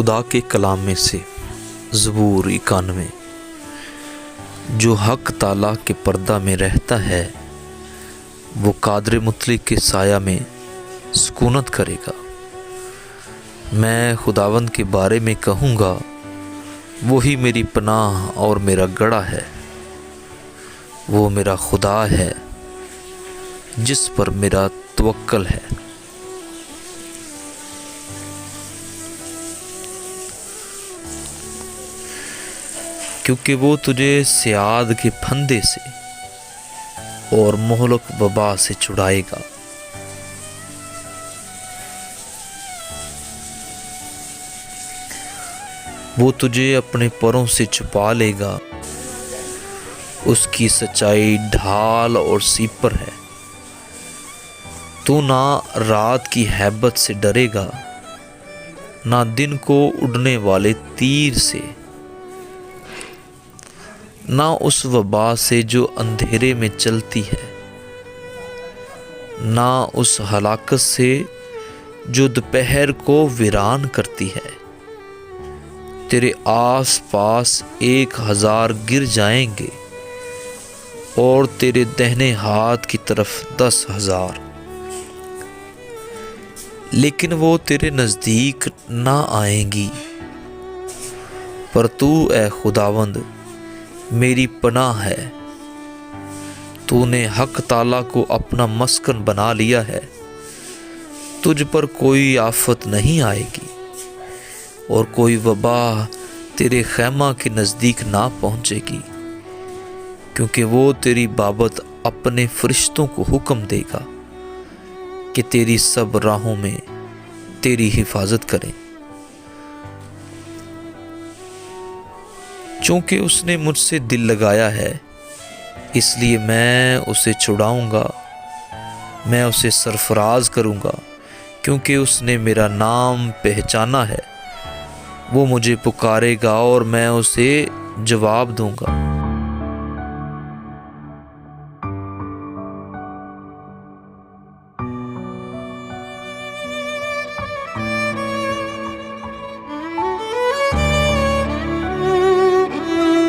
खुदा के कलाम में से ज़बूर 91। जो हक ताला के पर्दा में रहता है वो कादर मुतलक के साया में सुकूनत करेगा। मैं खुदावंद के बारे में कहूँगा, वही मेरी पनाह और मेरा गड़ा है। वो मेरा खुदा है जिस पर मेरा तवक्कल है। क्योंकि वो तुझे सियाद के फंदे से और मोहलक वबा से छुड़ाएगा। वो तुझे अपने परों से छुपा लेगा। उसकी सच्चाई ढाल और सीपर है। तू ना रात की हैबत से डरेगा, ना दिन को उड़ने वाले तीर से, ना उस वबा से जो अंधेरे में चलती है, ना उस हलाकत से जो दोपहर को वीरान करती है। तेरे आस पास 1000 गिर जाएंगे और तेरे दाहिने हाथ की तरफ 10,000, लेकिन वो तेरे नज़दीक ना आएंगी। पर तू ए खुदावंद मेरी पनाह है। तूने हक ताला को अपना मस्कन बना लिया है। तुझ पर कोई आफत नहीं आएगी और कोई वबा तेरे खैमा के नज़दीक ना पहुँचेगी, क्योंकि वो तेरी बाबत अपने फरिश्तों को हुक्म देगा कि तेरी सब राहों में तेरी हिफाजत करें। चूँकि उसने मुझसे दिल लगाया है, इसलिए मैं उसे छुड़ाऊँगा। मैं उसे सरफराज करूँगा, क्योंकि उसने मेरा नाम पहचाना है। वो मुझे पुकारेगा और मैं उसे जवाब दूँगा।